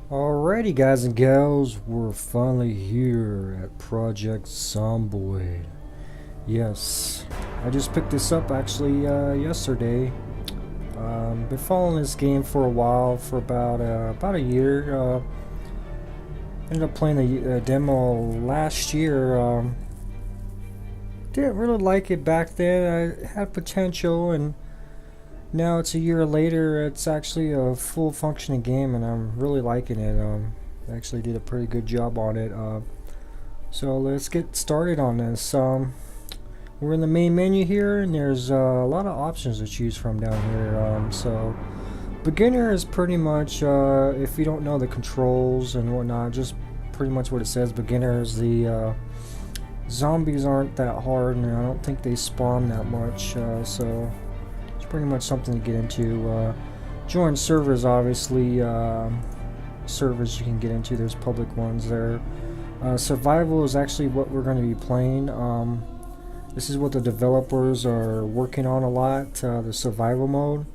Alrighty, guys and gals, we're finally here at Project Zomboid. Yes, I just picked this up actually yesterday. Been following this game for a while, for about a year. Ended up playing the demo last year. Didn't really like it back then. I had potential, and now it's a year later. It's actually a full functioning game, and I'm really liking it. I actually did a pretty good job on it. So let's get started on this. We're in the main menu here, and there's a lot of options to choose from down here. So beginner is pretty much if you don't know the controls and whatnot, just pretty much what it says. Beginners, the zombies aren't that hard, and I don't think they spawn that much. So it's pretty much something to get into. Join servers, obviously. Servers you can get into. There's public ones there. Survival is actually what we're going to be playing. This is what the developers are working on a lot, the survival mode.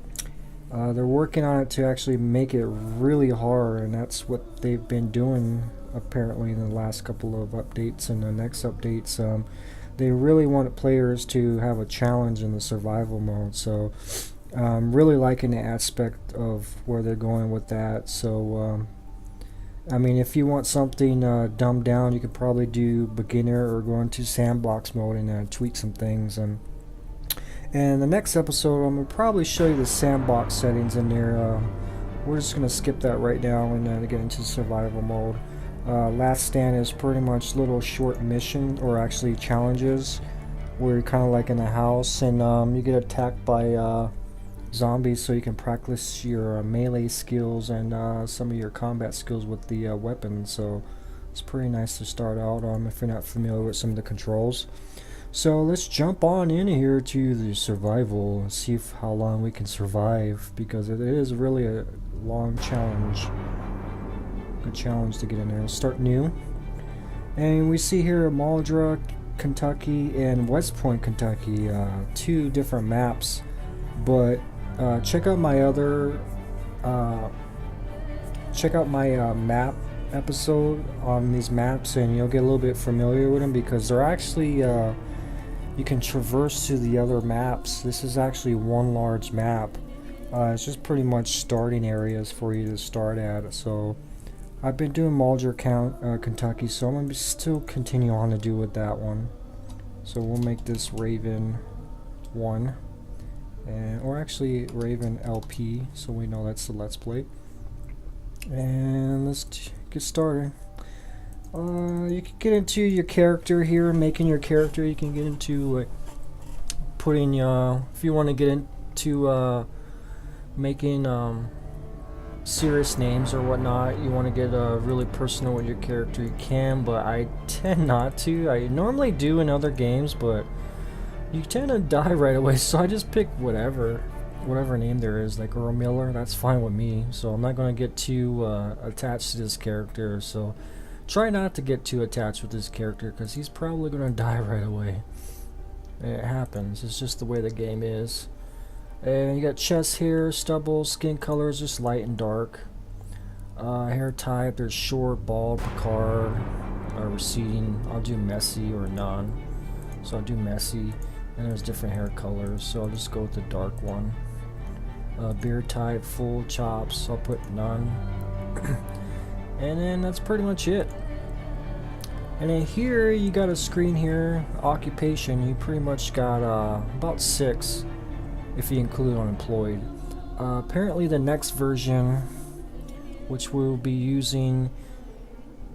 They're working on it to actually make it really hard, and that's what they've been doing apparently in the last couple of updates and the next updates. They really want players to have a challenge in the survival mode, so I'm really liking the aspect of where they're going with that. So I mean, if you want something dumbed down, you could probably do beginner or go into sandbox mode and tweak some things. And the next episode, I'm going to probably show you the sandbox settings in there. We're just going to skip that right now and get into survival mode. Last Stand is pretty much little short mission, or actually challenges, where you're kind of like in a house and you get attacked by zombies, so you can practice your melee skills and some of your combat skills with the weapons. So it's pretty nice to start out if you're not familiar with some of the controls. So let's jump on in here to the survival and see how long we can survive, because it is really a long challenge. Good challenge to get in there. Let's start new, and we see here Muldra, Kentucky, and West Point, Kentucky, two different maps. But check out my other map episode on these maps, and you'll get a little bit familiar with them, because they're actually you can traverse to the other maps. This is actually one large map. It's just pretty much starting areas for you to start at. So I've been doing Mulder Kentucky, so I'm going to still continue on to do with that one. So we'll make this Raven 1. Or actually Raven LP, so we know that's the Let's Play. And let's get started. You can get into your character here, making your character. You can get into like putting if you want to get into making serious names or whatnot, you want to get really personal with your character, you can, but I tend not to. I normally do in other games, but you tend to die right away, so I just pick whatever name there is, like Earl Miller. That's fine with me, so I'm not going to get too attached to this character. So try not to get too attached with this character, because he's probably going to die right away. It happens. It's just the way the game is. And you got chest hair, stubble, skin colors, just light and dark. Hair type, there's short, bald, Picard, receding. I'll do messy or none. So I'll do messy. And there's different hair colors, so I'll just go with the dark one. Beard type, full, chops, I'll put none. And then that's pretty much it. And then here you got a screen here, occupation. You pretty much got about 6 if you include unemployed. Apparently the next version, which we'll be using,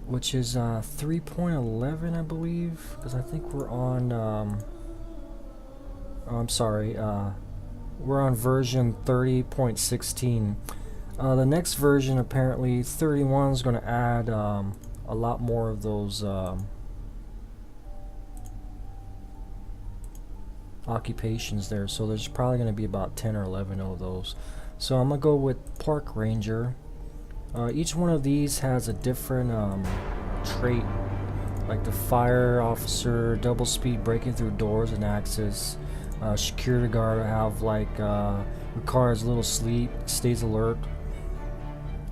which is 3.11, I believe, because I think we're on I'm sorry, we're on version 30.16. The next version, apparently 31, is going to add a lot more of those occupations there, so there's probably going to be about 10 or 11 of those. So I'm going to go with Park Ranger. Each one of these has a different trait, like the fire officer, double speed, breaking through doors and access. Security guard will have like requires little sleep, stays alert.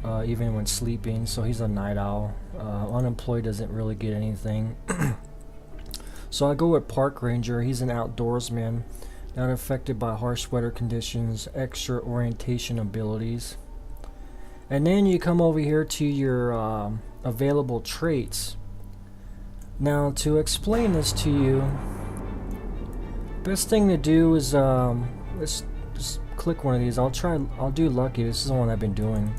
even when sleeping. So he's a night owl. Unemployed doesn't really get anything. So I go with Park Ranger. He's an outdoorsman, not affected by harsh weather conditions, extra orientation abilities. And then you come over here to your available traits. Now, to explain this to you, best thing to do is let's just click one of these. I'll do lucky. This is the one I've been doing.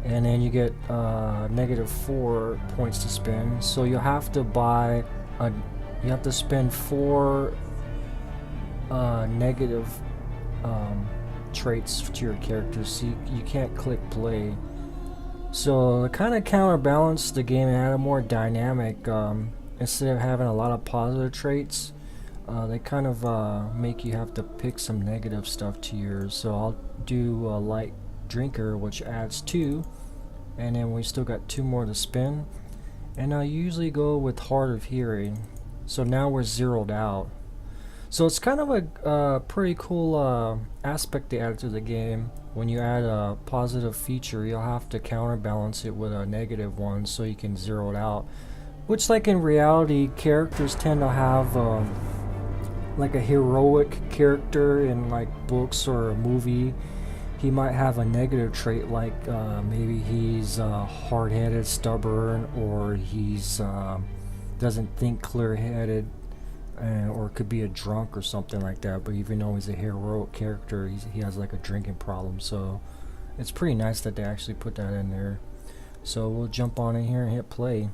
And then you get -4 points to spend. So you'll have to buy you have to spend 4 negative traits to your character, so you can't click play. So to kind of counterbalance the game and add a more dynamic, instead of having a lot of positive traits, they kind of make you have to pick some negative stuff to yours. So I'll do a light drinker, which adds 2, and then we still got 2 more to spin. And I usually go with hard of hearing. So now we're zeroed out. So it's kind of a pretty cool aspect they added to the game. When you add a positive feature, you'll have to counterbalance it with a negative one so you can zero it out. Which, like in reality, characters tend to have like a heroic character in like books or a movie. He might have a negative trait, like maybe he's hard-headed, stubborn, or he's doesn't think clear-headed, or could be a drunk or something like that. But even though he's a heroic character, he has like a drinking problem. So it's pretty nice that they actually put that in there. So we'll jump on in here and hit play.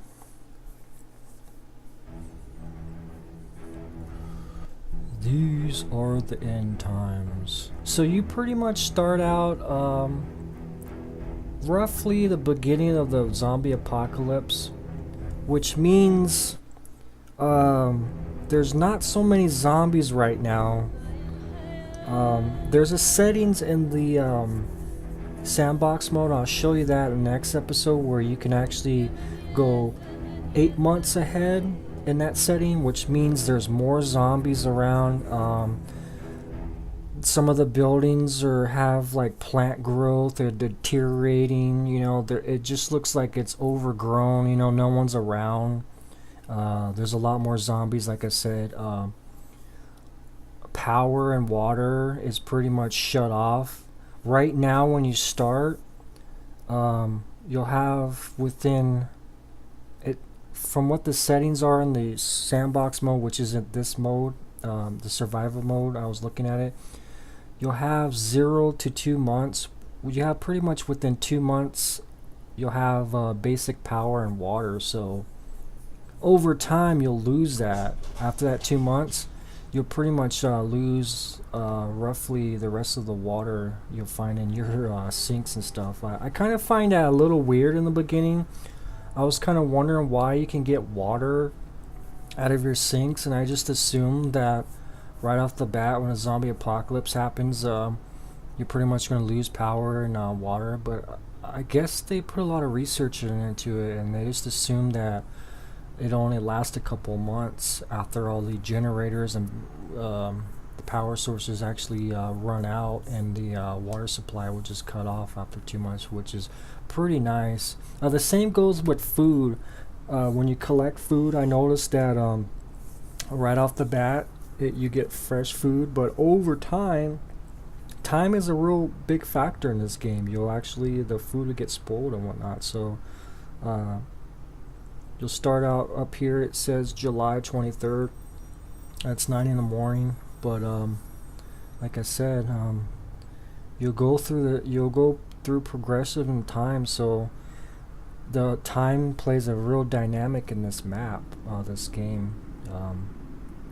These are the end times. So you pretty much start out roughly the beginning of the zombie apocalypse, which means there's not so many zombies right now. There's a settings in the sandbox mode. I'll show you that in the next episode, where you can actually go 8 months ahead in that setting, which means there's more zombies around. Some of the buildings have like plant growth, they're deteriorating, you know, it just looks like it's overgrown, you know, no one's around. There's a lot more zombies, like I said. Power and water is pretty much shut off. Right now when you start, you'll have within it, from what the settings are in the sandbox mode, which isn't this mode, the survival mode, I was looking at it, you'll have 0 to 2 months. You have pretty much within 2 months, you'll have basic power and water. So over time, you'll lose that. After that 2 months, you'll pretty much lose roughly the rest of the water you'll find in your sinks and stuff. I kind of find that a little weird in the beginning. I was kind of wondering why you can get water out of your sinks, and I just assumed that right off the bat, when a zombie apocalypse happens, you're pretty much going to lose power and water. But I guess they put a lot of research into it, and they just assumed that it only lasts a couple months after all the generators and the power sources actually run out, and the water supply will just cut off after 2 months, which is pretty nice. The same goes with food. When you collect food, I noticed that right off the bat, you get fresh food, but over time is a real big factor in this game. The food will get spoiled and whatnot. So you'll start out up here, it says July 23rd. That's 9 in the morning. But like I said, you'll go through progressive in time. So the time plays a real dynamic in this map, this game.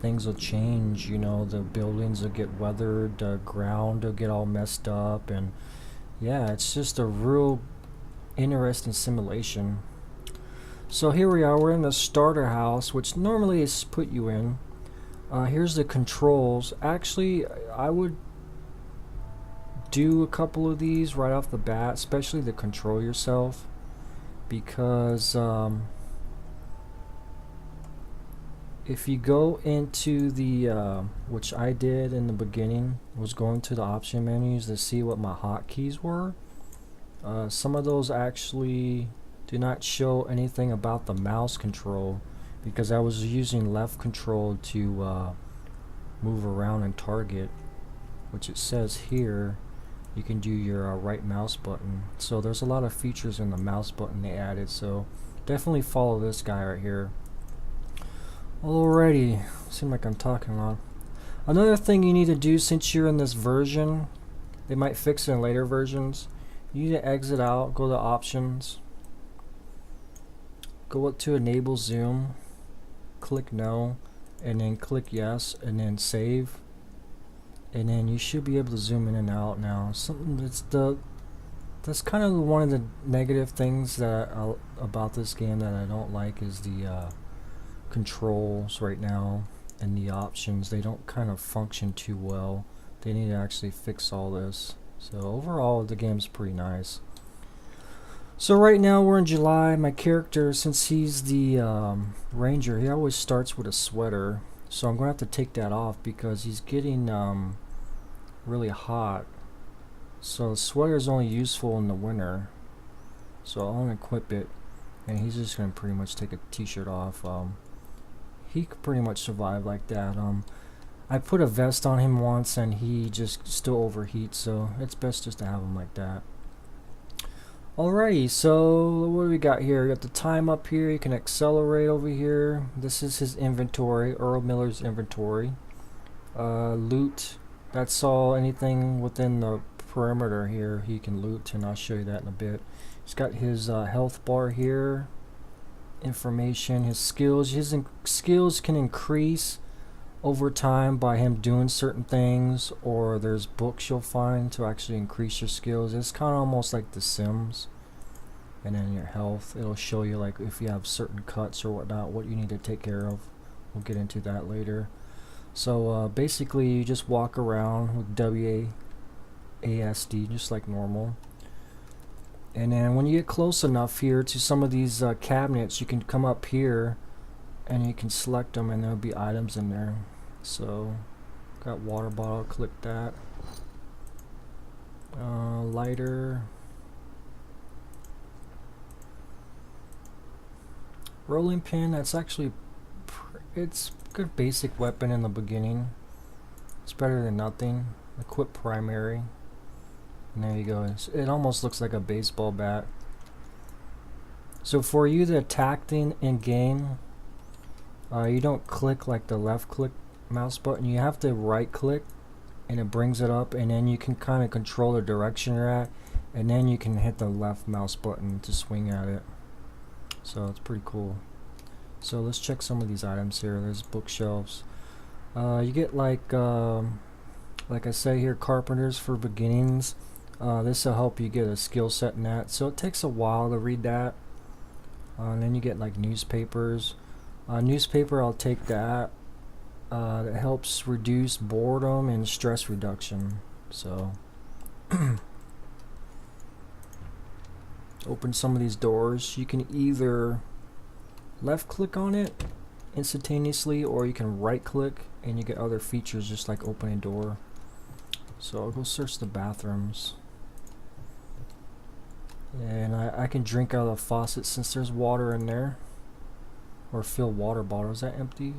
Things will change, you know, the buildings will get weathered, the ground will get all messed up, and yeah, it's just a real interesting simulation. So here we are, we're in the starter house, which normally is put you in. Here's the controls. Actually, I would do a couple of these right off the bat, especially the control yourself, because if you go into the which I did in the beginning, was going to the option menus to see what my hotkeys were. Some of those actually do not show anything about the mouse control because I was using left control to move around and target, which it says here you can do your right mouse button. So there's a lot of features in the mouse button they added, so definitely follow this guy right here. Alrighty, seems like I'm talking a lot. Another thing you need to do since you're in this version, they might fix it in later versions, you need to exit out, go to options, go up to enable zoom, click no, and then click yes, and then save, and then you should be able to zoom in and out now. That's kind of one of the negative things that about this game that I don't like is the controls right now and the options. They don't kind of function too well. They need to actually fix all this. So overall the game's pretty nice. So right now we're in July. My character, since he's the ranger, he always starts with a sweater, so I'm gonna have to take that off because he's getting really hot. So the sweater is only useful in the winter, so I'll unequip it, and he's just gonna pretty much take a t-shirt off. He could pretty much survive like that. I put a vest on him once and he just still overheats, so it's best just to have him like that. Alrighty, so what do we got here? We got the time up here. You can accelerate over here. This is his inventory, Earl Miller's inventory. Loot, that's all, anything within the perimeter here he can loot, and I'll show you that in a bit. He's got his health bar here, information, his skills. His skills can increase over time by him doing certain things, or there's books you'll find to actually increase your skills. It's kind of almost like The Sims. And then your health, it'll show you like if you have certain cuts or whatnot, what you need to take care of. We'll get into that later. So basically you just walk around with WASD just like normal. And then when you get close enough here to some of these cabinets, you can come up here and you can select them and there'll be items in there. So got water bottle, click that. Lighter, rolling pin. That's actually it's a good basic weapon in the beginning. It's better than nothing. Equip primary, and there you go. It almost looks like a baseball bat. So for you to attack thing in game, you don't click like the left click mouse button. You have to right click and it brings it up, and then you can kind of control the direction you're at, and then you can hit the left mouse button to swing at it. So it's pretty cool. So let's check some of these items here. There's bookshelves. You get like I say here, carpenters for beginnings. This will help you get a skill set in that. So it takes a while to read that. And then you get like newspapers. Newspaper, I'll take that. That helps reduce boredom and stress reduction. So open some of these doors. You can either left click on it instantaneously, or you can right click and you get other features just like opening a door. So I'll go search the bathrooms, and I can drink out of the faucet since there's water in there, or fill water bottle. Is that empty?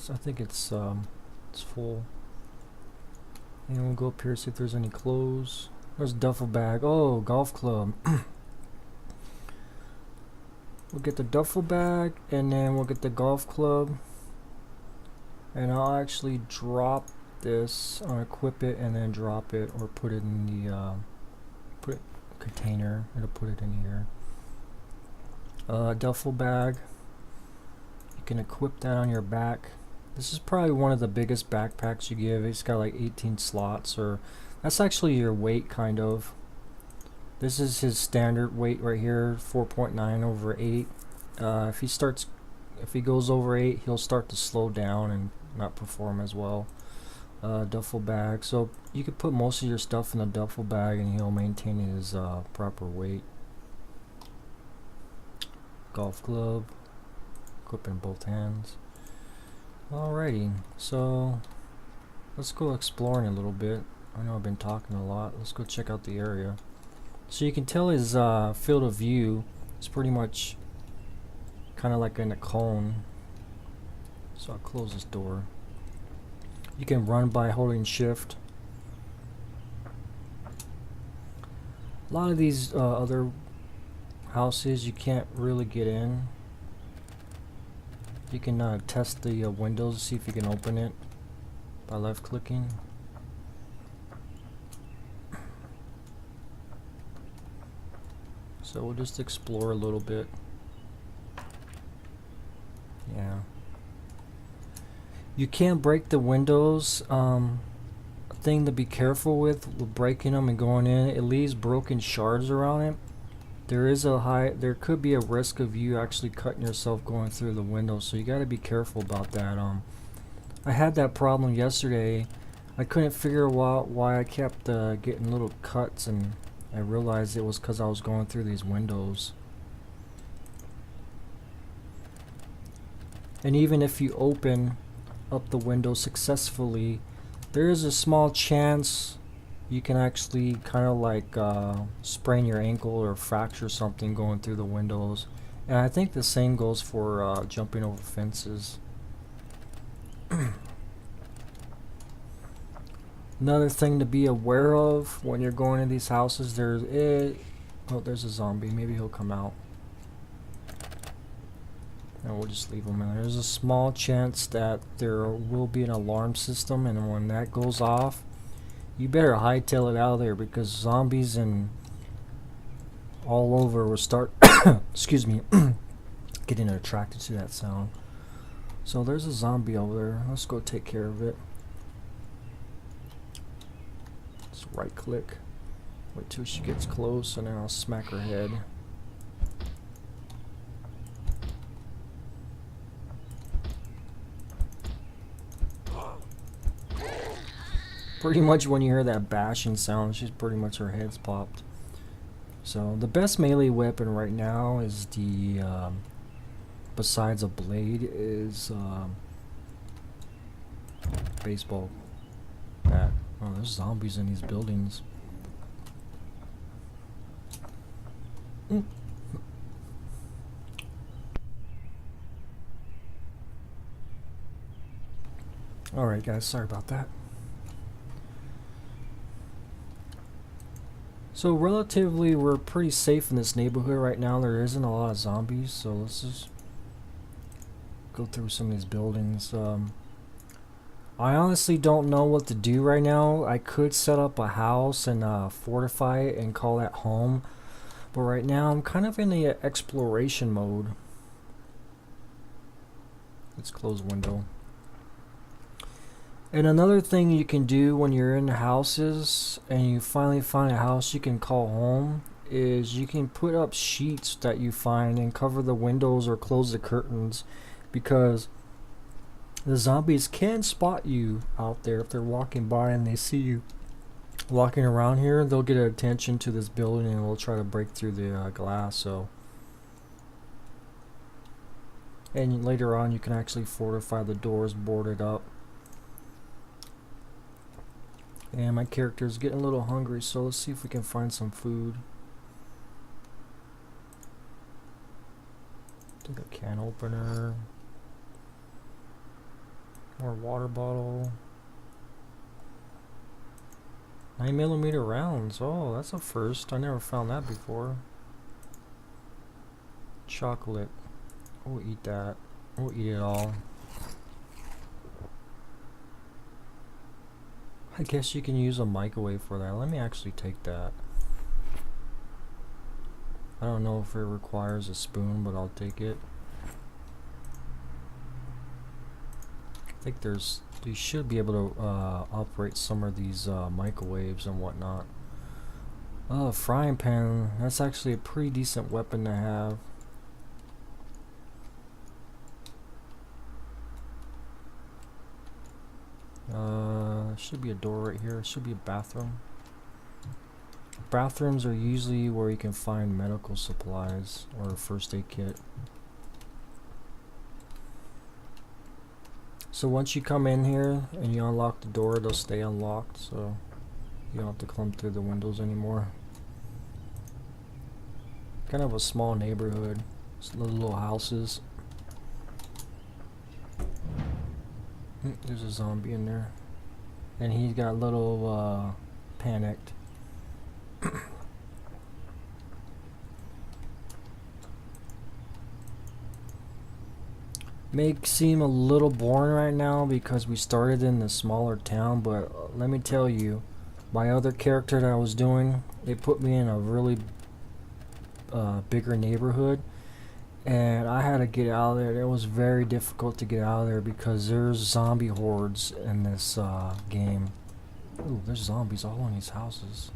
I think it's full. And we'll go up here, see if there's any clothes. There's a duffel bag. Oh, golf club. We'll get the duffel bag, and then we'll get the golf club. And I'll actually drop this, unequip it, and then drop it, or put it in the container. It'll put it in here. Duffel bag. You can equip that on your back. This is probably one of the biggest backpacks you give. It's got like 18 slots, or that's actually your weight kind of. This is his standard weight right here, 4.9 over 8. If he goes over 8, he'll start to slow down and not perform as well. Duffel bag. So you could put most of your stuff in the duffel bag and he'll maintain his proper weight. Golf club. Equip in both hands. Alrighty, so let's go exploring a little bit. I know I've been talking a lot. Let's go check out the area. So you can tell his field of view is pretty much kind of like in a cone. So I'll close this door. You can run by holding shift. A lot of these other houses you can't really get in. You can test the windows to see if you can open it by left clicking. So we'll just explore a little bit. Yeah. You can't break the windows. Thing to be careful with breaking them and going in, it leaves broken shards around it. There could be a risk of you actually cutting yourself going through the window, so you got to be careful about that. I had that problem yesterday. I couldn't figure out why I kept getting little cuts, and I realized it was because I was going through these windows. And even if you open up the window successfully, there is a small chance you can actually kind of like sprain your ankle or fracture something going through the windows. And I think the same goes for jumping over fences. Another thing to be aware of when you're going to these houses, there's a zombie. Maybe he'll come out. And we'll just leave him in there. There's a small chance that there will be an alarm system, and when that goes off, you better hightail it out of there, because zombies and all over will start excuse me, getting attracted to that sound. So there's a zombie over there. Let's go take care of it. Let's right click. Wait till she gets close, and then I'll smack her head. Pretty much when you hear that bashing sound, she's pretty much, her head's popped. So the best melee weapon right now is the besides a blade is baseball bat. Oh, there's zombies in these buildings. Alright guys, sorry about that. So relatively, we're pretty safe in this neighborhood right now. There isn't a lot of zombies, so let's just go through some of these buildings. I honestly don't know what to do right now. I could set up a house and fortify it and call that home, but right now I'm kind of in the exploration mode. Let's close the window. And another thing you can do when you're in houses and you finally find a house you can call home is you can put up sheets that you find and cover the windows or close the curtains, because the zombies can spot you out there. If they're walking by and they see you walking around here, they'll get attention to this building and will try to break through the glass. So, and later on you can actually fortify the doors, board it up. And my character is getting a little hungry, so let's see if we can find some food. Take a can opener. More water bottle. 9mm rounds. Oh, that's a first. I never found that before. Chocolate. We'll eat that. We'll eat it all. I guess you can use a microwave for that. Let me actually take that. I don't know if it requires a spoon, but I'll take it. I think you should be able to operate some of these microwaves and whatnot. Oh, frying pan. That's actually a pretty decent weapon to have. Should be a door right here. Should be a bathroom. Bathrooms are usually where you can find medical supplies or a first aid kit. So once you come in here and you unlock the door, they'll stay unlocked, so you don't have to climb through the windows anymore. Kind of a small neighborhood. Just little houses. There's a zombie in there. And he got a little panicked. May seem a little boring right now because we started in the smaller town, but let me tell you, my other character that I was doing, they put me in a really bigger neighborhood, and I had to get out of there. It was very difficult to get out of there because there's zombie hordes in this game. Ooh, there's zombies all in these houses.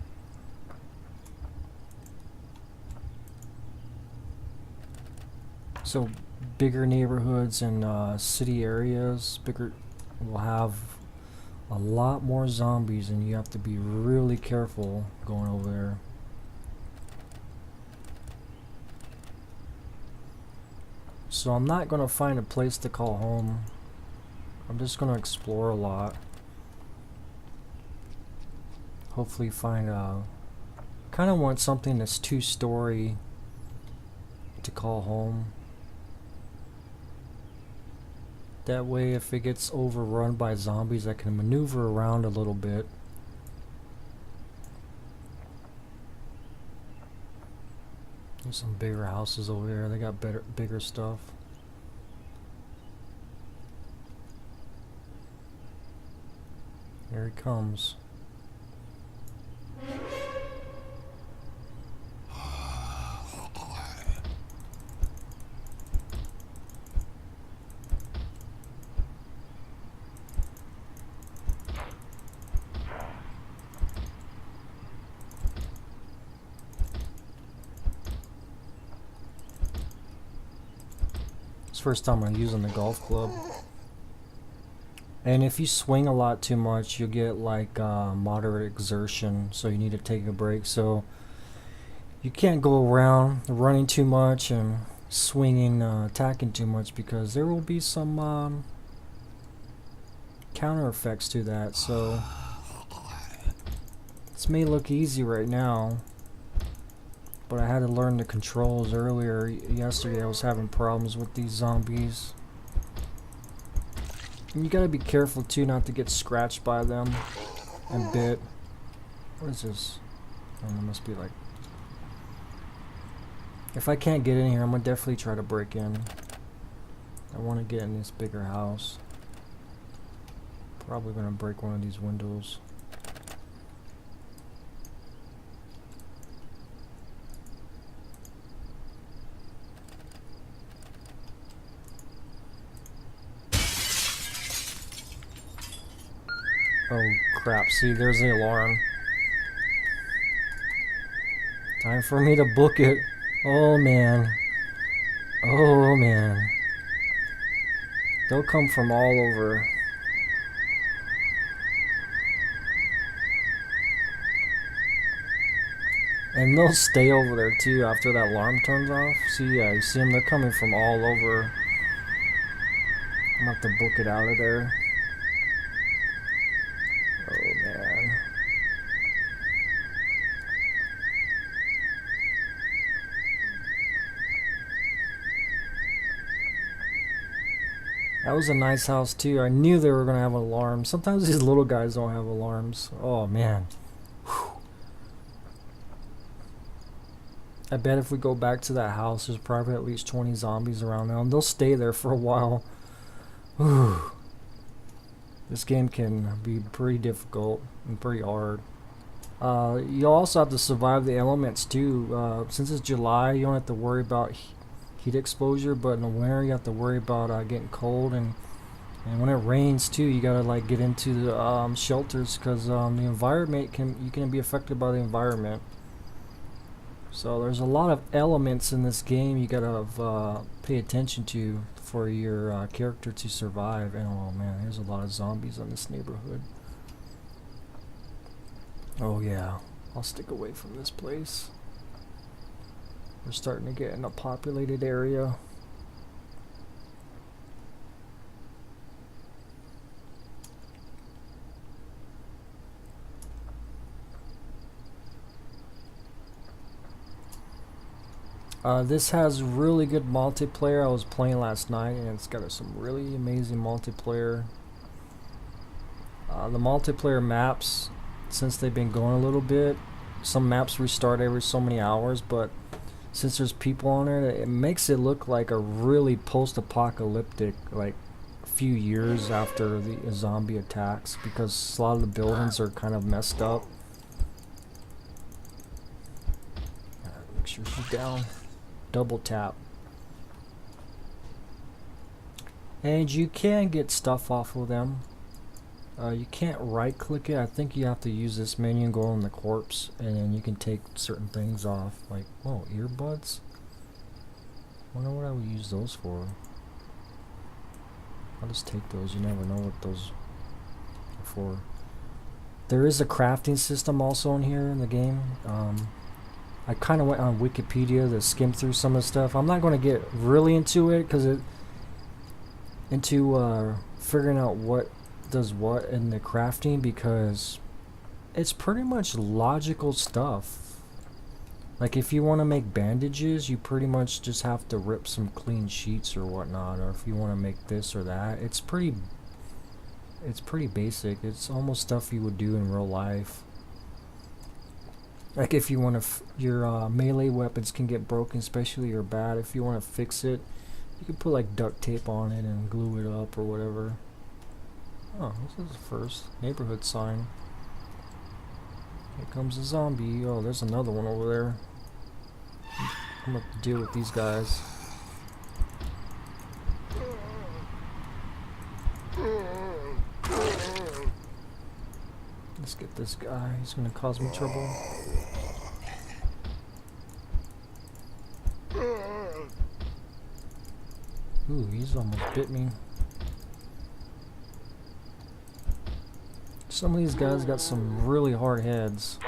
So bigger neighborhoods and city areas, bigger, will have a lot more zombies, and you have to be really careful going over there. So I'm not going to find a place to call home. I'm just going to explore a lot. Hopefully find a... kind of want something that's 2-story to call home. That way if it gets overrun by zombies, I can maneuver around a little bit. There's some bigger houses over there. They got bigger stuff. Here he comes. First time I'm using the golf club, and if you swing a lot too much, you'll get like moderate exertion, so you need to take a break. So you can't go around running too much and swinging, attacking too much, because there will be some counter effects to that. So this may look easy right now, but I had to learn the controls earlier. Yesterday I was having problems with these zombies. And you gotta be careful too not to get scratched by them and bit. What is this? Oh, it must be like... if I can't get in here, I'm gonna definitely try to break in. I want to get in this bigger house. Probably gonna break one of these windows. Oh crap, see, there's the alarm. Time for me to book it. Oh man. Oh man. They'll come from all over. And they'll stay over there too after that alarm turns off. See, yeah, you see them, they're coming from all over. I'm gonna have to book it out of there. Oh man. That was a nice house too. I knew they were gonna have an alarm. Sometimes these little guys don't have alarms. Oh man. Whew. I bet if we go back to that house, there's probably at least 20 zombies around now, and they'll stay there for a while. Whew. This game can be pretty difficult and pretty hard. You also have to survive the elements too. Since it's July, you don't have to worry about heat exposure, but in the winter you have to worry about getting cold, and when it rains too, you gotta like get into the shelters, because the environment you can be affected by the environment. So there's a lot of elements in this game you gotta pay attention to for your character to survive. And oh man, there's a lot of zombies in this neighborhood. Oh yeah, I'll stick away from this place. We're starting to get in a populated area. This has really good multiplayer. I was playing last night and it's got some really amazing multiplayer. The multiplayer maps, since they've been going a little bit, some maps restart every so many hours, but since there's people on it makes it look like a really post-apocalyptic, like a few years after the zombie attacks, because a lot of the buildings are kind of messed up. Make sure she's down. Double tap. And you can get stuff off of them. You can't right click it. I think you have to use this menu and go on the corpse, and then you can take certain things off. Like, oh, earbuds? Wonder what I would use those for. I'll just take those. You never know what those are for. There is a crafting system also in here in the game. I kind of went on Wikipedia to skim through some of the stuff. I'm not going to get really into it because figuring out what does what in the crafting, because it's pretty much logical stuff. Like if you want to make bandages, you pretty much just have to rip some clean sheets or whatnot, or if you want to make this or that, it's pretty basic. It's almost stuff you would do in real life. Like if you want to your melee weapons can get broken, especially your bat. If you want to fix it, you can put like duct tape on it and glue it up or whatever. Oh, this is the first neighborhood sign. Here comes a zombie. Oh, there's another one over there. I'm gonna have to deal with these guys. Let's get this guy. He's gonna cause me trouble. Ooh, he's almost bit me. Some of these guys got some really hard heads.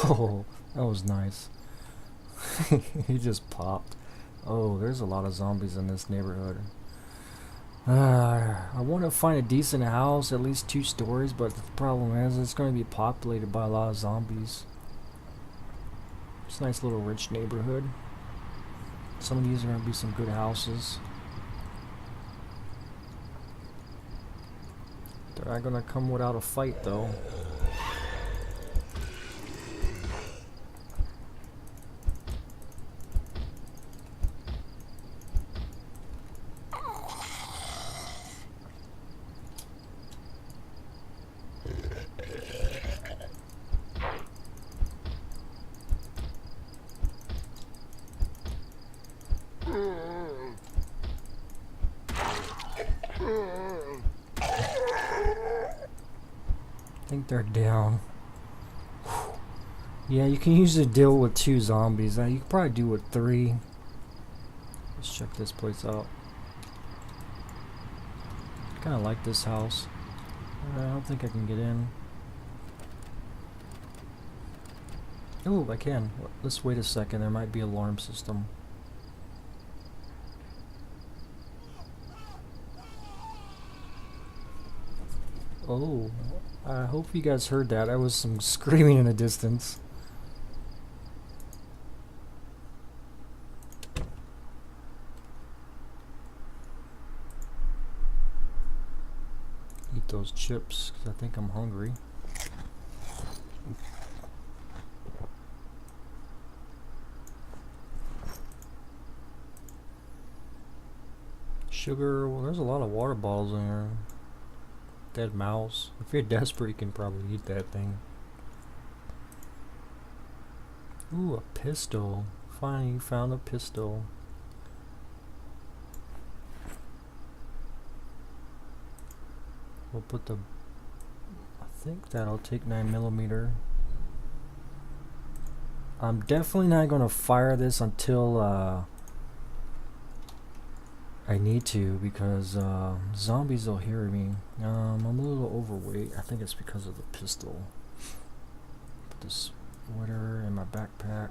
Oh, that was nice. He just popped. Oh, there's a lot of zombies in this neighborhood. I want to find a decent house, at least 2 stories, but the problem is it's going to be populated by a lot of zombies. It's a nice little rich neighborhood. Some of these are going to be some good houses. They're not going to come without a fight, though. I think they're down. Yeah, you can usually deal with 2 zombies. You could probably do with 3. Let's check this place out. I kind of like this house. I don't think I can get in. Oh, I can. Let's wait a second. There might be an alarm system. Oh, I hope you guys heard that. There was some screaming in the distance. Eat those chips, because I think I'm hungry. Sugar, well, there's a lot of water bottles in here. Dead mouse. If you're desperate, you can probably eat that thing. Ooh, a pistol. Finally, you found a pistol. We'll put the... I think that'll take 9mm. I'm definitely not going to fire this until I need to, because zombies will hear me. I'm a little overweight. I think it's because of the pistol. Put this sweater in my backpack.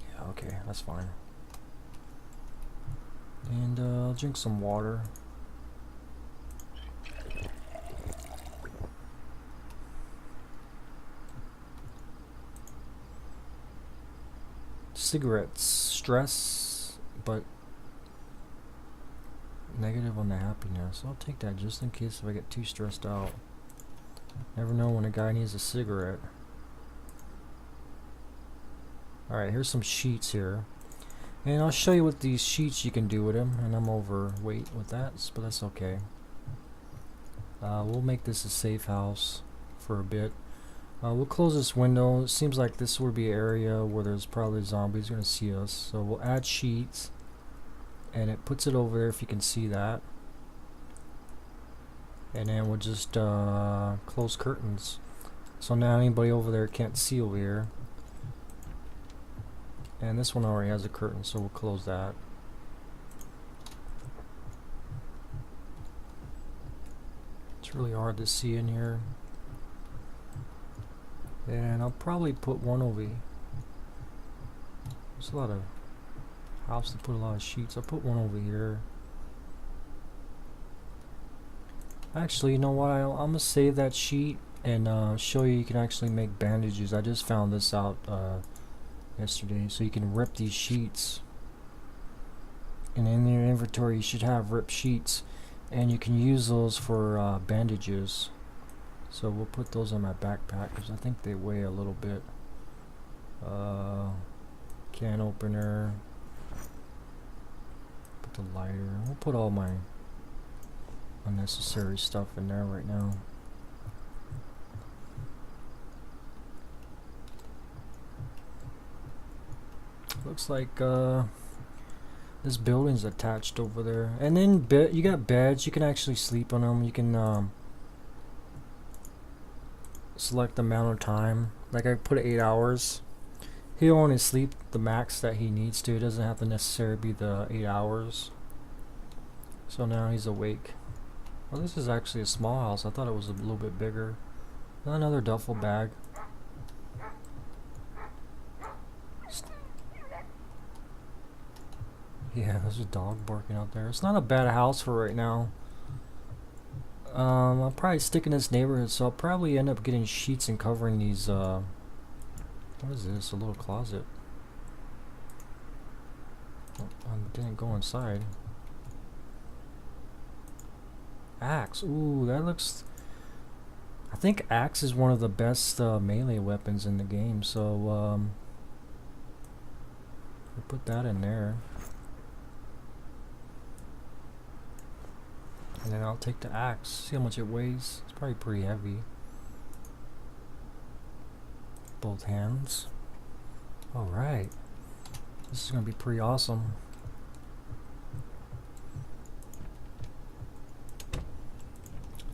Yeah, okay, that's fine. And I'll drink some water. cigarettes. Stress, but negative on the happiness. I'll take that just in case if I get too stressed out. Never know when a guy needs a cigarette. Alright, here's some sheets here. And I'll show you what these sheets you can do with them. And I'm overweight with that, but that's okay. We'll make this a safe house for a bit. We'll close this window. It seems like this would be an area where there's probably zombies going to see us. So we'll add sheets. And it puts it over there if you can see that. And then we'll just close curtains. So now anybody over there can't see over here. And this one already has a curtain, so we'll close that. It's really hard to see in here. And I'll probably put one over here. There's a lot of house to put a lot of sheets. I'll put one over here. Actually, you know what? I'm gonna save that sheet and show you can actually make bandages. I just found this out yesterday, so you can rip these sheets. And in your inventory, you should have ripped sheets, and you can use those for bandages. So we'll put those in my backpack because I think they weigh a little bit. Can opener. The lighter. We'll put all my unnecessary stuff in there right now. Looks like this building's attached over there. And then you got beds. You can actually sleep on them. You can select the amount of time. Like I put 8 hours. He'll only sleep the max that he needs to. It doesn't have to necessarily be the 8 hours. So now he's awake. Well, this is actually a small house. I thought it was a little bit bigger. Another duffel bag. Yeah, there's a dog barking out there. It's not a bad house for right now. I'll probably stick in this neighborhood, so I'll probably end up getting sheets and covering these what is this? A little closet. Oh, I didn't go inside. Axe. Ooh, that looks... I think axe is one of the best melee weapons in the game, so we'll put that in there. And then I'll take the axe. See how much it weighs? It's probably pretty heavy. Both hands. Alright. This is going to be pretty awesome.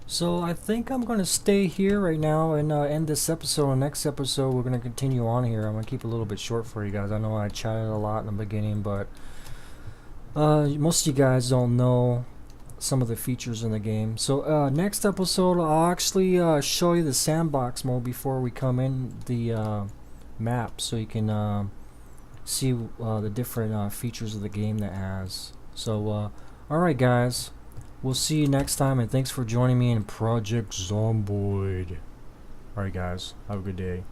So I think I'm going to stay here right now and end this episode. Next episode we're going to continue on here. I'm going to keep it a little bit short for you guys. I know I chatted a lot in the beginning, but most of you guys don't know some of the features in the game. So next episode I'll actually show you the sandbox mode before we come in the map, so you can see the different features of the game that has. So alright guys, we'll see you next time, and thanks for joining me in Project Zomboid. Alright guys, have a good day.